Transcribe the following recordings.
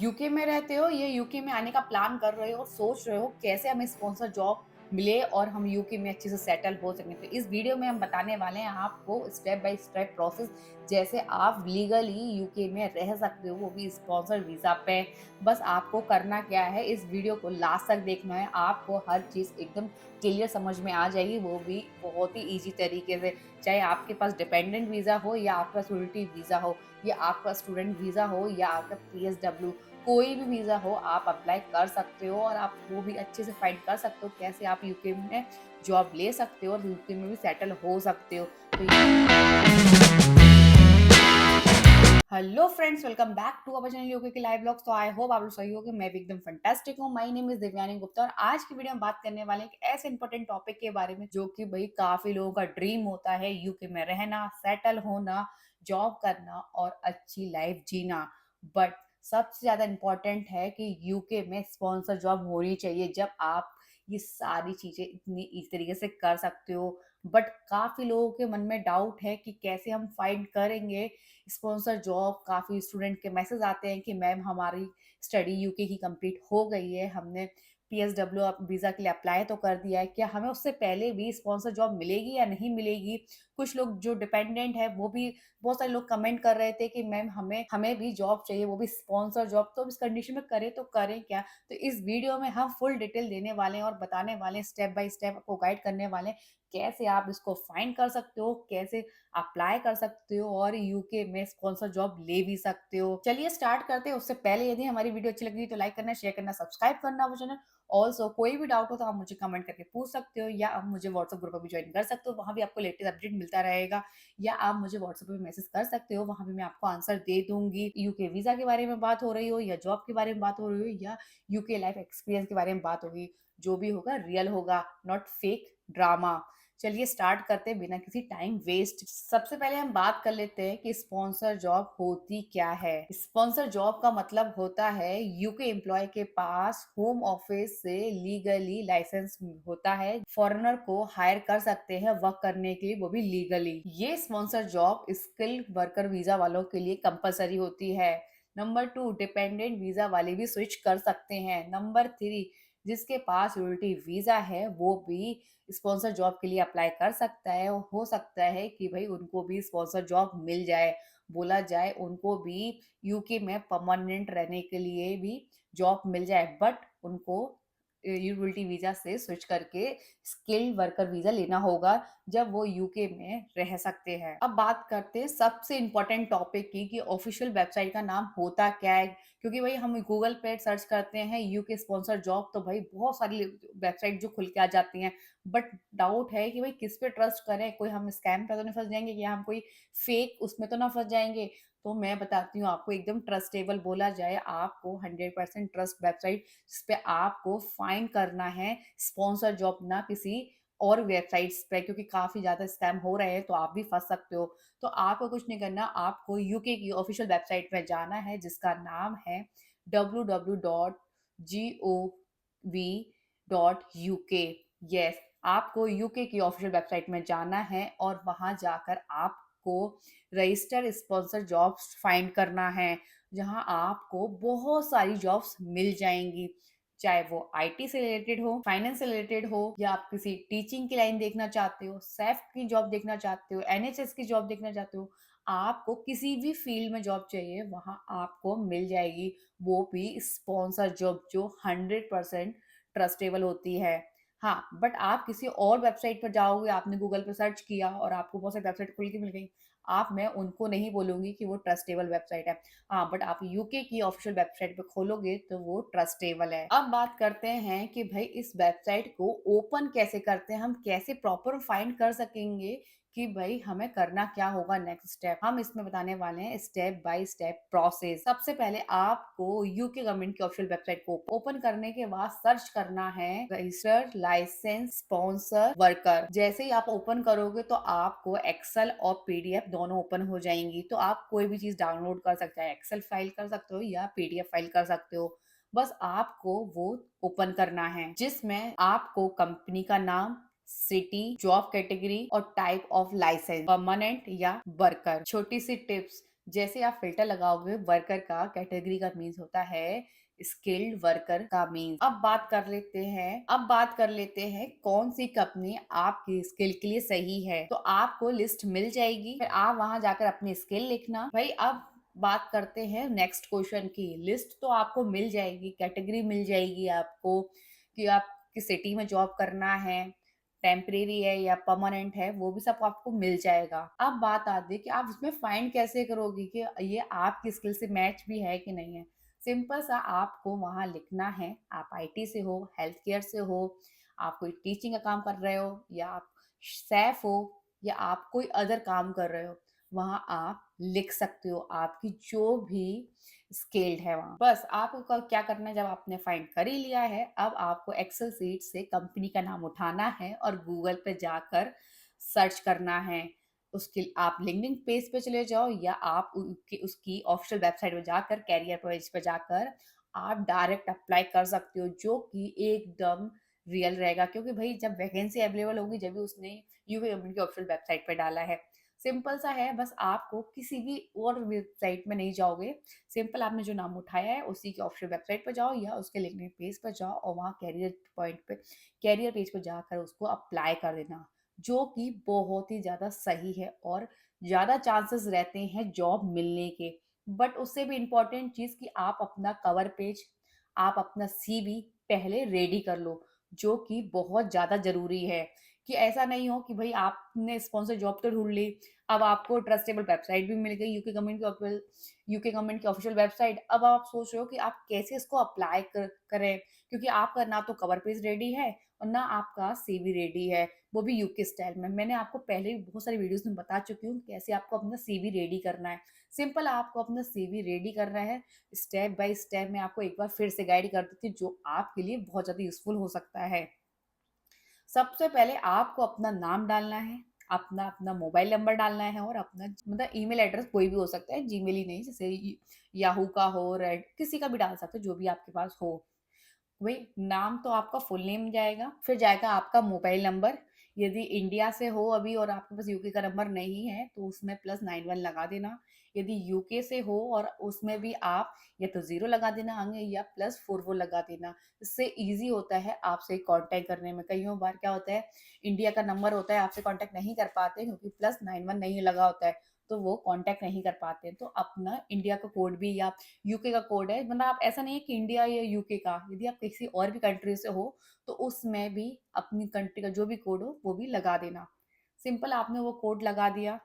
UK में रहते हो या यूके में आने का प्लान कर रहे हो और सोच रहे हो कैसे हमें स्पॉन्सर जॉब मिले और हम यूके में अच्छे से सेटल हो सकें, तो इस वीडियो में हम बताने वाले हैं आपको स्टेप बाय स्टेप प्रोसेस जैसे आप लीगली यूके में रह सकते हो, वो भी स्पॉन्सर वीजा पे। बस आपको करना क्या है, इस वीडियो को लास्ट तक देखना है, आपको हर चीज़ एकदम क्लियर समझ में आ जाएगी, वो भी बहुत ही ईजी तरीके से। चाहे आपके पास डिपेंडेंट वीज़ा हो या आपका स्टूडेंट वीज़ा हो या आपका स्टूडेंट वीज़ा हो या आपका पीएसडब्ल्यू, कोई भी वीज़ा हो आप अप्लाई कर सकते हो और आप वो भी अच्छे से फाइंड कर सकते हो कैसे आप यूके में जॉब ले सकते हो और यूके में भी सेटल हो सकते हो। Hello friends, welcome back to our channel UK के लाइव ब्लॉग्स। तो आई होप आप लोग सही हो कि मैं भी एकदम फैंटास्टिक हूँ। My name is Divyani Gupta और आज की वीडियो में बात करने वाले हैं एक ऐसे इंपॉर्टेंट टॉपिक के बारे में जो कि भाई काफी लोगों का ड्रीम होता है, यूके में रहना, सेटल होना, जॉब करना और अच्छी लाइफ जीना। बट सबसे ज्यादा इम्पोर्टेंट है कि यूके में स्पॉन्सर जॉब होनी चाहिए जब आप ये सारी चीजें इतनी इस तरीके से कर सकते हो। बट काफी लोगों के मन में डाउट है कि कैसे हम फाइंड करेंगे स्पॉन्सर जॉब। काफ़ी स्टूडेंट के मैसेज आते हैं कि मैम हमारी स्टडी यूके की कंप्लीट हो गई है, हमने पीएसडब्ल्यू वीज़ा के लिए अप्लाई तो कर दिया है, क्या हमें उससे पहले भी स्पॉन्सर जॉब मिलेगी या नहीं मिलेगी। कुछ लोग जो डिपेंडेंट है वो भी, बहुत सारे लोग कमेंट कर रहे थे कि मैम हमें हमें भी जॉब चाहिए, वो भी स्पॉन्सर जॉब, तो इस कंडीशन में करें तो करें क्या। तो इस वीडियो में हम फुल डिटेल देने वाले हैं और बताने वाले हैं, स्टेप बाय स्टेप आपको गाइड करने वाले हैं कैसे आप इसको फाइंड कर सकते हो, कैसे अप्लाई कर सकते हो और यूके में स्पॉन्सर जॉब ले भी सकते हो। चलिए स्टार्ट करते हैं। उससे पहले यदि हमारी वीडियो अच्छी लगी तो लाइक करना, शेयर करना, सब्सक्राइब करना वो चैनल। ऑल्सो कोई भी डाउट हो तो आप मुझे कमेंट करके पूछ सकते हो या आप मुझे व्हाट्सएप ग्रुप पर भी ज्वाइन कर सकते हो, वहां भी आपको लेटेस्ट अपडेट मिलता रहेगा। या आप मुझे व्हाट्सएप पे मैसेज कर सकते हो, वहां भी मैं आपको आंसर दे दूंगी। यूके वीजा के बारे में बात हो रही हो या जॉब के बारे में बात हो रही हो या यूके लाइफ एक्सपीरियंस के बारे में बात होगी, जो भी होगा रियल होगा, नॉट फेक ड्रामा। चलिए स्टार्ट करते हैं बिना किसी टाइम वेस्ट। सबसे पहले हम बात कर लेते हैं कि स्पॉन्सर जॉब होती क्या है। स्पॉन्सर जॉब का मतलब होता है यूके एम्प्लॉय के पास होम ऑफिस से लीगली लाइसेंस होता है, फॉरेनर को हायर कर सकते हैं वर्क करने के लिए, वो भी लीगली। ये sponsor job skilled worker visa वालों के लिए कंपलसरी होती है। नंबर 2, डिपेंडेंट वीजा वाले भी स्विच कर सकते हैं। नंबर 3, जिसके पास यूटिलिटी वीजा है वो भी स्पॉन्सर जॉब के लिए अप्लाई कर सकता है। हो सकता है कि भाई उनको भी स्पॉन्सर जॉब मिल जाए, बोला जाए उनको भी यूके में परमानेंट रहने के लिए भी जॉब मिल जाए, बट उनको यूटिलिटी वीजा से स्विच करके स्किल्ड वर्कर वीजा लेना होगा जब वो यूके में रह सकते हैं। अब बात करते हैं सबसे इंपॉर्टेंट टॉपिक की कि ऑफिशियल वेबसाइट का नाम होता क्या है, क्योंकि भाई हम गूगल पे सर्च करते हैं यूके स्पॉन्सर जॉब तो भाई बहुत सारी वेबसाइट जो खुल के आ जाती हैं। बट डाउट है कि भाई किस पे ट्रस्ट करें, कोई हम स्कैम पे तो नहीं फंस जाएंगे या हम कोई फेक उसमें तो ना फंस जाएंगे। तो मैं बताती हूँ आपको, एकदम ट्रस्टेबल बोला जाए, आपको 100% ट्रस्ट वेबसाइट जिस पे आपको फाइंड करना है स्पॉन्सर जॉब, ना किसी और वेबसाइट्स पे, क्योंकि काफी ज्यादा स्कैम हो रहे हैं तो आप भी फंस सकते हो। तो आपको कुछ नहीं करना, आपको यूके की ऑफिशियल वेबसाइट पे जाना है जिसका नाम है www.gov.uk। यस, आपको यूके की ऑफिशियल वेबसाइट में जाना है और वहां जाकर आपको रजिस्टर स्पॉन्सर जॉब्स फाइंड करना है, जहां आपको बहुत सारी जॉब्स मिल जाएंगी, चाहे वो आईटी से रिलेटेड हो, फाइनेंस से रिलेटेड हो, या आप किसी टीचिंग की लाइन देखना चाहते हो, सेफ की जॉब देखना चाहते हो, एनएचएस की जॉब देखना चाहते हो, आपको किसी भी फील्ड में जॉब चाहिए वहां आपको मिल जाएगी, वो भी स्पॉन्सर जॉब जो 100% ट्रस्टेबल होती है। हाँ, बट आप किसी और वेबसाइट पर जाओगे, आपने गूगल पे सर्च किया और आपको बहुत सारी वेबसाइट खुल के मिल गई, आप मैं उनको नहीं बोलूंगी कि वो ट्रस्टेबल वेबसाइट है। हाँ, बट आप यूके की ऑफिशियल वेबसाइट पे खोलोगे तो वो ट्रस्टेबल है। अब बात करते हैं कि भाई इस वेबसाइट को ओपन कैसे करते हैं, हम कैसे प्रॉपर फाइंड कर सकेंगे कि भाई हमें करना क्या होगा, नेक्स्ट स्टेप हम इसमें बताने वाले हैं, स्टेप बाय स्टेप प्रोसेस। सबसे पहले आपको यूके गवर्नमेंट की ऑफिशियल वेबसाइट को ओपन करने के बाद सर्च करना है रजिस्टर्ड लाइसेंस स्पॉन्सर वर्कर। जैसे ही आप ओपन करोगे तो आपको एक्सेल और पीडीएफ दोनों ओपन हो जाएंगी, तो आप कोई भी चीज डाउनलोड कर सकते हैं, एक्सेल फाइल कर सकते हो या पीडीएफ फाइल कर सकते हो। बस आपको वो ओपन करना है, जिसमें आपको कंपनी का नाम, सिटी, जॉब कैटेगरी और टाइप ऑफ लाइसेंस, परमानेंट या वर्कर। छोटी सी टिप्स, जैसे आप फ़िल्टर लगाओगे वर्कर का, कैटेगरी का मीन्स होता है स्किल्ड वर्कर का मीन्स। अब बात कर लेते हैं कौन-सी कंपनी आपकी स्किल के लिए सही है। तो आपको लिस्ट मिल जाएगी, फिर आप वहाँ जाकर अपनी स्किल लिखना। भई अब बात करते हैं नेक्स्ट क्वेश्चन की। लिस्ट तो आपको मिल जाएगी, कैटेगरी मिल जाएगी आपको कि आप किस सिटी में जॉब करना है, टेम्परेरी है या परमानेंट है, वो भी सब आपको मिल जाएगा। अब बात आती है कि आप उसमें फाइंड कैसे करोगे कि ये आपकी स्किल से मैच भी है कि नहीं है। सिंपल सा आपको वहाँ लिखना है, आप आईटी से हो, हेल्थ केयर से हो, आप कोई टीचिंग का काम कर रहे हो या आप शेफ हो या आप कोई अदर काम कर रहे हो, वहाँ आप लिख सकते हो आपकी जो भी स्किल्ड है वहाँ। बस आपको क्या करना है, जब आपने फाइंड कर ही लिया है, अब आपको एक्सेल शीट से कंपनी का नाम उठाना है और गूगल पे जाकर सर्च करना है। उसके आप लिंक्डइन पेज पे चले जाओ या आप उसकी ऑफिशियल वेबसाइट पे जाकर कैरियर पेज पे जाकर आप डायरेक्ट अप्लाई कर सकते हो, जो कि एकदम रियल रहेगा, क्योंकि भाई जब वैकेंसी अवेलेबल होगी जब भी उसने यूके गवर्नमेंट की ऑफिशियल वेबसाइट पे डाला है। सिंपल सा है, बस आपको किसी भी और वेबसाइट में नहीं जाओगे, सिंपल आपने जो नाम उठाया है उसी की ऑफिशियल वेबसाइट पर जाओ या उसके लिंक्डइन पेज पर जाओ और वहाँ कैरियर पेज पर जाकर उसको अप्लाई कर देना, जो कि बहुत ही ज़्यादा सही है और ज़्यादा चांसेस रहते हैं जॉब मिलने के। बट उससे भी इम्पोर्टेंट चीज़ कि आप अपना कवर पेज, आप अपना सीवी पहले रेडी कर लो, जो कि बहुत ज़्यादा ज़रूरी है। कि ऐसा नहीं हो कि भई आपने स्पॉन्सर जॉब तो ढूँढ ली, अब आपको ट्रस्टेबल वेबसाइट भी मिल गई यूके गवर्नमेंट की ऑफिशियल वेबसाइट। अब आप सोच रहे हो कि आप कैसे इसको अप्लाई करें, क्योंकि आपका ना तो कवर पेज रेडी है और ना आपका सीवी रेडी है, वो भी यूके स्टाइल में। मैंने आपको पहले भी बहुत सारी वीडियोज़ में बता चुकी हूँ कैसे आपको अपना सीवी रेडी करना है। सिंपल आपको अपना सीवी रेडी करना है, स्टेप बाय स्टेप मैं आपको एक बार फिर से गाइड कर देती हूँ, जो आपके लिए बहुत ज़्यादा यूज़फुल हो सकता है। सबसे पहले आपको अपना नाम डालना है, अपना अपना मोबाइल नंबर डालना है और अपना मतलब ईमेल एड्रेस कोई भी हो सकता है, जीमेल ही नहीं, जैसे याहू का हो, रेड किसी का भी डाल सकते हो, जो भी आपके पास हो। वही नाम तो आपका फुल नेम जाएगा, फिर जाएगा आपका मोबाइल नंबर। यदि इंडिया से हो अभी और आपके पास यूके का नंबर नहीं है तो उसमें +91 लगा देना। यदि यूके से हो और उसमें भी आप या तो 0 लगा देना आगे या +44 लगा देना। इससे ईज़ी होता है आपसे कॉन्टैक्ट करने में। कइयों बार क्या होता है, इंडिया का नंबर होता है, आपसे कॉन्टैक्ट नहीं कर पाते क्योंकि +91 नहीं लगा होता है, तो वो कॉन्टैक्ट नहीं कर पाते। तो अपना इंडिया का कोड भी या यूके का कोड है, मतलब आप ऐसा नहीं है कि इंडिया या यूके का, यदि आप किसी और भी कंट्री से हो तो उसमें भी अपनी कंट्री का जो भी कोड हो वो भी लगा देना। सिंपल आपने वो कोड लगा दिया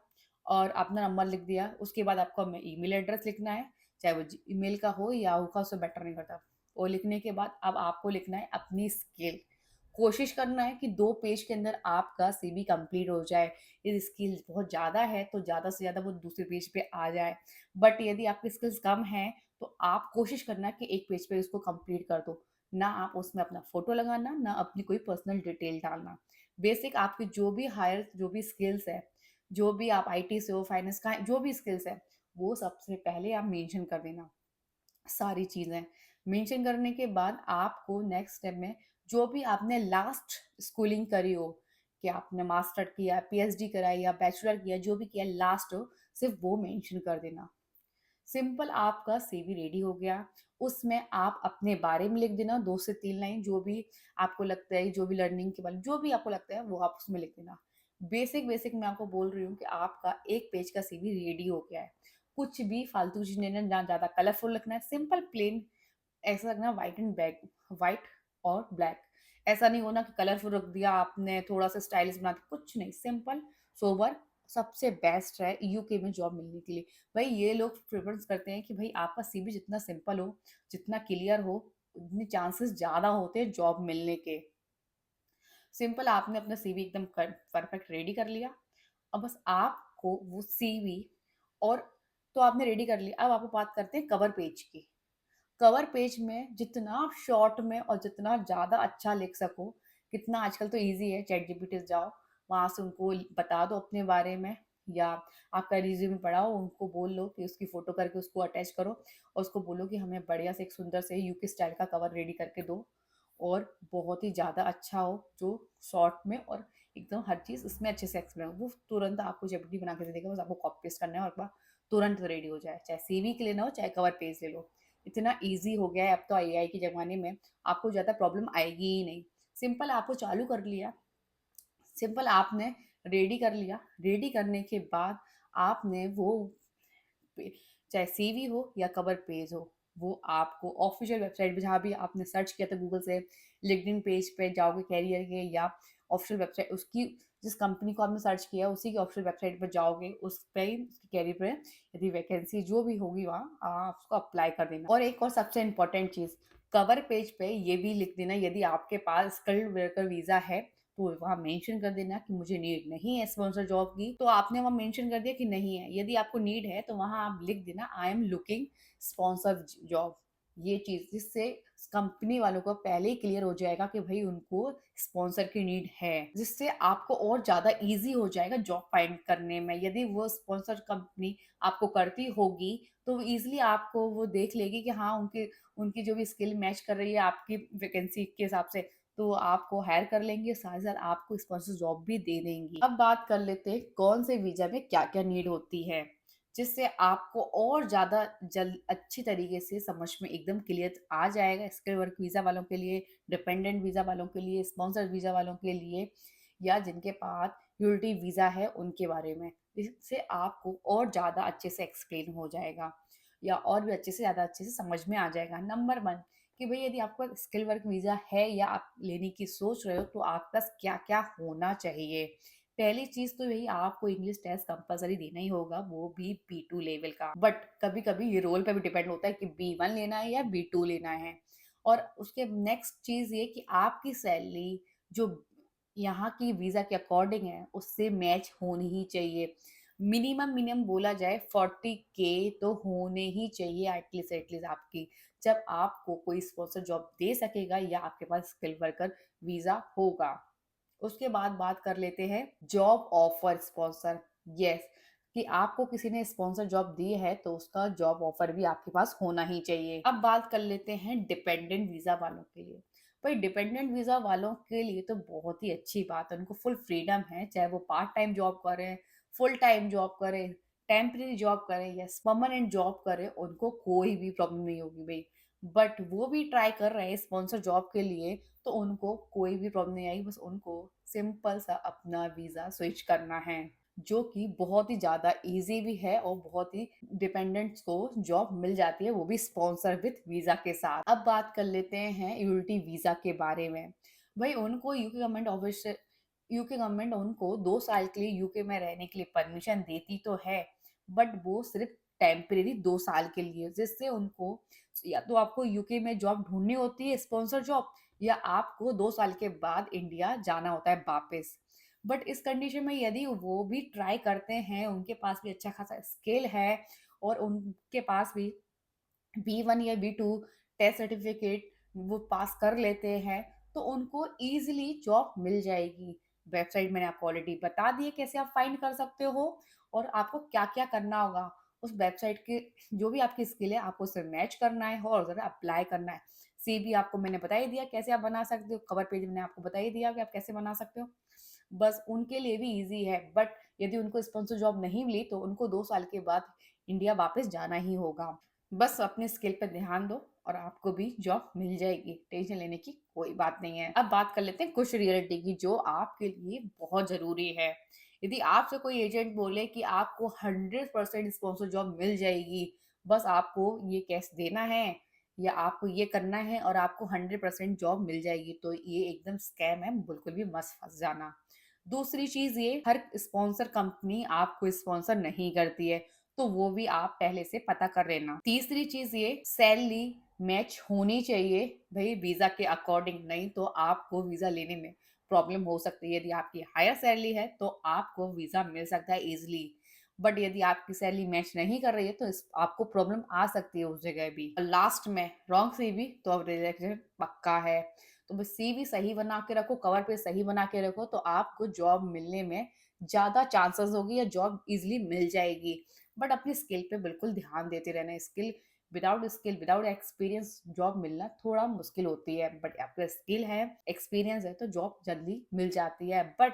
और अपना नंबर लिख दिया, उसके बाद आपको हमें ईमेल एड्रेस लिखना है, चाहे वो ईमेल का हो या याहू का, उससे बेटर नहीं करता। वो लिखने के बाद अब आपको लिखना है अपनी स्किल। कोशिश करना है कि 2 पेज के अंदर आपका सीवी कंप्लीट हो जाए। यदि स्किल्स बहुत ज़्यादा है तो ज़्यादा से ज़्यादा वो दूसरे पेज पे आ जाए। बट यदि आपकी स्किल्स कम हैं तो आप कोशिश करना कि एक पेज पे उसको कंप्लीट कर दो। ना आप उसमें अपना फ़ोटो लगाना, ना अपनी कोई पर्सनल डिटेल डालना। बेसिक आपकी जो भी स्किल्स है, जो भी आप आईटी से हो, फाइनेंस का जो भी स्किल्स है, वो सबसे पहले आप मेंशन कर देना। सारी चीज़ें मेंशन करने के बाद आपको नेक्स्ट स्टेप में जो भी आपने लास्ट स्कूलिंग करी हो, कि आपने मास्टर किया, पीएचडी करा या बैचलर किया, जो भी किया लास्ट हो, सिर्फ़ वो मेंशन कर देना। सिंपल आपका सीवी रेडी हो गया। उसमें आप अपने बारे में लिख देना 2 से 3 लाइन, जो भी आपको लगता है, जो भी लर्निंग के बारे में जो भी आपको लगता है वो आप उसमें लिख देना। बेसिक मैं आपको बोल रही हूँ कि आपका 1 पेज का सीवी रेडी हो गया है। कुछ भी फालतू चीज़ नहीं है, ना ज़्यादा कलरफुल लिखना है, सिंपल प्लेन ऐसा रखना, व्हाइट और ब्लैक। ऐसा नहीं होना कि कलरफुल रख दिया आपने, थोड़ा-सा स्टाइलिश बना दिया, कुछ नहीं, सिंपल, सोबर सबसे बेस्ट है यूके में जॉब मिलने के लिए। भाई ये लोग प्रेफ़रेंस करते हैं कि भाई आपका सीवी जितना सिंपल हो, जितना क्लियर हो, उतने चांसेस ज़्यादा होते हैं जॉब मिलने के। सिंपल आपने अपना सीवी एकदम परफेक्ट रेडी कर लिया। अब बस आपको वो सीवी और तो आपने रेडी कर लिया। अब आपको बात करते हैं कवर पेज की। कवर पेज में जितना आप शॉर्ट में और जितना ज़्यादा अच्छा लिख सको, कितना आजकल तो ईज़ी है, चैट जीपीटी से जाओ, वहाँ से उनको बता दो अपने बारे में या आपका रिज़्यूमे पढ़ाओ, उनको बोल लो कि उसकी फ़ोटो करके उसको अटैच करो और उसको बोलो कि हमें बढ़िया से एक सुंदर से यूके स्टाइल का कवर रेडी करके दो और बहुत ही ज़्यादा अच्छा हो, जो शॉर्ट में और एकदम हर चीज़ उसमें अच्छे से एक्सप्लेन हो। वो तुरंत आपको जेपीटी बना के दे देगा, बस आपको कॉपी पेस्ट करना है और एक बार तुरंत रेडी हो जाए, चाहे सीवी के लिए ना हो चाहे कवर पेज ले लो। इतना ईजी हो गया है अब तो एआई के जमाने में, आपको ज़्यादा प्रॉब्लम आएगी ही नहीं। सिंपल आपको चालू कर लिया, सिंपल आपने रेडी कर लिया, रेडी करने के बाद आपने वो चाहे सीवी हो या कवर पेज हो, वो आपको ऑफिशियल वेबसाइट पे जहाँ भी आपने सर्च किया था गूगल से, लिंक्डइन पेज पे जाओगे कैरियर के, या ऑफिशियल वेबसाइट उसकी जिस कंपनी को आपने सर्च किया उसी की ऑफिशियल वेबसाइट पर जाओगे, उस पे ही कैरियर पे यदि वैकेंसी जो भी होगी वहाँ आप उसको अप्लाई कर देना। और एक और सबसे इम्पोर्टेंट चीज़, कवर पेज पे ये भी लिख देना यदि आपके पास स्किल्ड वर्कर वीज़ा है, तो वहाँ मेंशन कर देना कि मुझे नीड नहीं है स्पॉन्सर जॉब की, तो आपने वहाँ मेंशन कर दिया कि नहीं है। यदि आपको नीड है तो वहाँ आप लिख देना I am looking sponsor job, ये चीज़, जिससे कंपनी वालों को पहले ही क्लियर हो जाएगा कि भाई उनको स्पॉन्सर की नीड है, जिससे आपको और ज़्यादा ईज़ी हो जाएगा जॉब फाइंड करने में। यदि वो स्पॉन्सर कंपनी आपको करती होगी, तो ईज़िली आपको वो देख लेगी कि हाँ, उनकी उनकी जो भी स्किल मैच कर रही है आपकी वैकेंसी के हिसाब से, तो आपको हायर कर लेंगे, साथ ही साथ आपको स्पॉन्सर जॉब भी दे देंगी। अब बात कर लेते हैं कौन से वीज़ा में क्या-क्या नीड होती है, जिससे आपको और ज़्यादा अच्छी तरीके से समझ में एकदम क्लियर आ जाएगा। स्किल वर्क वीज़ा वालों के लिए, डिपेंडेंट वीज़ा वालों के लिए, स्पॉन्सर वीज़ा वालों के लिए, या जिनके पास यूटिलिटी वीज़ा है उनके बारे में। इससे आपको और ज़्यादा अच्छे से एक्सप्लेन हो जाएगा, या और भी अच्छे से ज़्यादा अच्छे से समझ में आ जाएगा। नंबर 1 कि भई यदि आपका स्किल वर्क वीज़ा है या आप लेने की सोच रहे हो, तो आपके पास क्या-क्या होना चाहिए। पहली चीज़ तो यही, आपको इंग्लिश टेस्ट कंपल्सरी देना ही होगा, वो भी बी2 लेवल का। बट कभी-कभी ये रोल पे भी डिपेंड होता है कि बी1 लेना है या बी2 लेना है। और उसके नेक्स्ट चीज़ ये कि आपकी सैलरी जो यहाँ की वीज़ा के अकॉर्डिंग है, उससे मैच होनी ही चाहिए। मिनिमम बोला जाए 40 के तो होने ही चाहिए एटलीस्ट आपकी, जब आपको कोई स्पॉन्सर जॉब दे सकेगा या आपके पास स्किल वर्कर वीज़ा होगा। उसके बाद बात कर लेते हैं जॉब ऑफर स्पॉन्सर। यस, कि आपको किसी ने स्पॉन्सर जॉब दी है तो उसका जॉब ऑफर भी आपके पास होना ही चाहिए। अब बात कर लेते हैं डिपेंडेंट वीज़ा वालों के लिए। भाई डिपेंडेंट वीज़ा वालों के लिए तो बहुत ही अच्छी बात है, उनको फुल फ्रीडम है, चाहे वो पार्ट टाइम जॉब करें, फुल टाइम जॉब करें, टेम्परेरी जॉब करें या परमानेंट जॉब करें, उनको कोई भी प्रॉब्लम नहीं होगी भाई। बट वो भी ट्राई कर रहे हैं स्पॉन्सर जॉब के लिए, तो उनको कोई भी प्रॉब्लम नहीं आई, बस उनको सिंपल सा अपना वीज़ा स्विच करना है, जो कि बहुत ही ज़्यादा ईज़ी भी है और बहुत ही डिपेंडेंट्स को जॉब मिल जाती है, वो भी स्पॉन्सर विथ वीज़ा के साथ। अब बात कर लेते हैं यूटिलिटी वीज़ा के बारे में। भई उनको यूके गवर्नमेंट उनको 2 साल के लिए यूके में रहने के लिए परमिशन देती तो है, बट वो सिर्फ़ टेम्परेरी 2 साल के लिए, जिससे उनको या तो आपको यूके में जॉब ढूँढनी होती है स्पॉन्सर जॉब, या आपको 2 साल के बाद इंडिया जाना होता है वापस। बट इस कंडीशन में यदि वो भी ट्राई करते हैं, उनके पास भी अच्छा खासा स्किल है और उनके पास भी बी1 या बी2 टेस्ट सर्टिफिकेट वो पास कर लेते हैं, तो उनको ईज़िली जॉब मिल जाएगी। वेबसाइट मैंने आपको ऑलरेडी बता दी है कैसे आप फाइंड कर सकते हो और आपको क्या-क्या करना होगा। उस वेबसाइट के जो भी आपकी स्किल है आपको उसे मैच करना है और ज़रा अप्लाई करना है। सीवी आपको मैंने बता ही दिया कैसे आप बना सकते हो, कवर पेज मैंने आपको बता ही दिया कि आप कैसे बना सकते हो। बस उनके लिए भी ईज़ी है, बट यदि उनको स्पॉन्सर जॉब नहीं मिली तो उनको 2 साल के बाद इंडिया वापस जाना ही होगा। बस अपने स्किल पे ध्यान दो और आपको भी जॉब मिल जाएगी, टेंशन लेने की कोई बात नहीं है। अब बात कर लेते हैं कुछ रियलिटी की जो आपके लिए बहुत ज़रूरी है। यदि आपसे कोई एजेंट बोले कि आपको 100% स्पॉन्सर जॉब मिल जाएगी, बस आपको ये कैश देना है या आपको ये करना है और आपको 100% जॉब मिल जाएगी, तो ये एकदम स्कैम है, बिल्कुल भी मत फँस जाना। दूसरी चीज़ ये, हर स्पॉन्सर कंपनी आपको स्पॉन्सर नहीं करती है, तो वो भी आप पहले से पता कर लेना। तीसरी चीज़ ये, सैलरी मैच होनी चाहिए भई वीज़ा के अकॉर्डिंग, नहीं तो आपको वीज़ा लेने में प्रॉब्लम हो सकती है। यदि आपकी हायर सैलरी है तो आपको वीज़ा मिल सकता है ईज़िली, बट यदि आपकी सैलरी मैच नहीं कर रही है तो इस आपको प्रॉब्लम आ सकती है उस जगह भी। और लास्ट में रॉन्ग सीवी तो अब रिजेक्शन पक्का है। तो बस सीवी सही बना के रखो, कवर पेज सही बना के रखो, तो आपको जॉब मिलने में ज़्यादा चांसेस होगी या जॉब ईज़िली मिल जाएगी। बट अपनी स्किल पे बिल्कुल ध्यान देते रहना है। स्किल, विदाउट एक्सपीरियंस जॉब मिलना थोड़ा मुश्किल होती है, बट आपका स्किल है, एक्सपीरियंस है तो जॉब जल्दी मिल जाती है। बट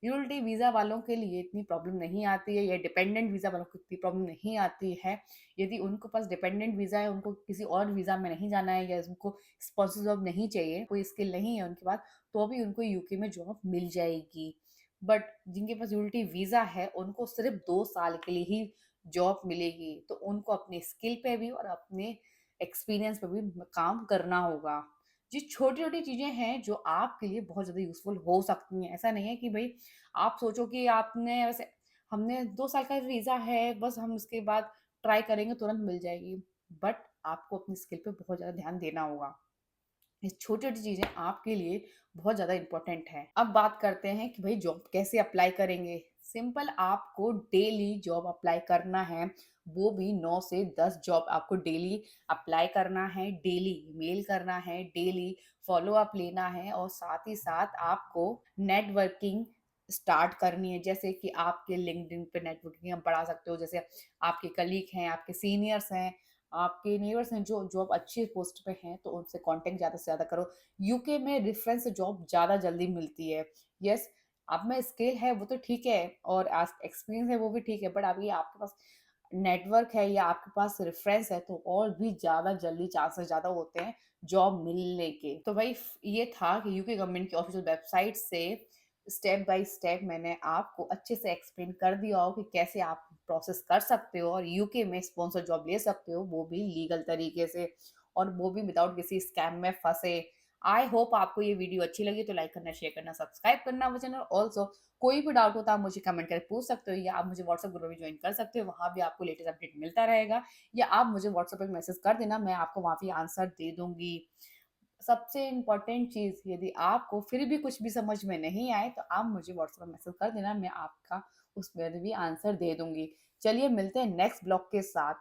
यूटिलिटी वीज़ा वालों के लिए इतनी प्रॉब्लम नहीं आती है, या डिपेंडेंट वीज़ा वालों को इतनी प्रॉब्लम नहीं आती है। यदि उनके पास डिपेंडेंट वीज़ा है, उनको किसी और वीज़ा में नहीं जाना है, या उनको स्पॉन्सर जॉब नहीं चाहिए, कोई स्किल नहीं है उनके पास, तो भी उनको यूके में जॉब मिल जाएगी। बट जिनके पास यूटिलिटी वीज़ा है, उनको सिर्फ़ 2 साल के लिए ही जॉब मिलेगी। तो उनको अपनी स्किल पे भी और अपने एक्सपीरियंस पे भी काम करना होगा। जी, छोटी-छोटी चीज़ें हैं जो आपके लिए बहुत ज़्यादा यूज़फुल हो सकती हैं। ऐसा नहीं है कि भई आप सोचो कि आपने वैसे हमने 2 साल का वीज़ा है, बस हम उसके बाद ट्राई करेंगे तुरंत मिल जाएगी। बट आपको अपनी स्किल पे बहुत ज़्यादा ध्यान देना होगा। ये छोटी-छोटी चीज़ें आपके लिए बहुत ज़्यादा इम्पोर्टेंट हैं। अब बात करते हैं कि भई जॉब कैसे अप्लाई करेंगे? सिंपल, आपको डेली जॉब अप्लाई करना है, वो भी 9 से 10 जॉब आपको डेली अप्लाई करना है, डेली मेल करना है, डेली फ़ॉलो अप लेना है, और साथ ही साथ आपको नेटवर्किंग स्टार्ट करनी है। जैसे कि आपके लिंक्डइन पे नेटवर्किंग आप बढ़ा सकते हो, जैसे आपके कलीग हैं, आपके सीनियर्स हैं, आपके नेबर्स हैं जो अब अच्छी पोस्ट पे हैं, तो उनसे कॉन्टैक्ट ज़्यादा से ज़्यादा करो। यूके में रेफरेंस जॉब ज़्यादा जल्दी मिलती है। येस, आप में स्किल है वो तो ठीक है, और आज एक्सपीरियंस है वो भी ठीक है, बट अभी आपके पास नेटवर्क है या आपके पास रेफरेंस है, तो और भी ज़्यादा जल्दी चांसेस ज़्यादा होते हैं जॉब मिलने के। तो भाई ये था कि यूके गवर्नमेंट की ऑफिशियल वेबसाइट से स्टेप बाय स्टेप मैंने आपको अच्छे से एक्सप्लेन कर दिया हो कि कैसे आप प्रोसेस कर सकते हो और यूके में स्पॉन्सर जॉब ले सकते हो, वो भी लीगल तरीके से, और वो भी विदाउट किसी स्कैम में फंसे। आई होप आपको ये वीडियो अच्छी लगी, तो लाइक करना, शेयर करना, सब्सक्राइब करना वो चैनल। ऑल्सो कोई भी डाउट होता है आप मुझे कमेंट करके पूछ सकते हो, या आप मुझे व्हाट्सएप ग्रुप में ज्वाइन कर सकते हो, वहाँ भी आपको लेटेस्ट अपडेट मिलता रहेगा, या आप मुझे व्हाट्सएप पे मैसेज कर देना, मैं आपको वहाँ पे आंसर दे दूंगी। सबसे इम्पोर्टेंट चीज़, यदि आपको फिर भी कुछ भी समझ में नहीं आए, तो आप मुझे व्हाट्सएप पे मैसेज कर देना, मैं आपका उसमें भी आंसर दे दूँगी। चलिए मिलते हैं नेक्स्ट ब्लॉग के साथ।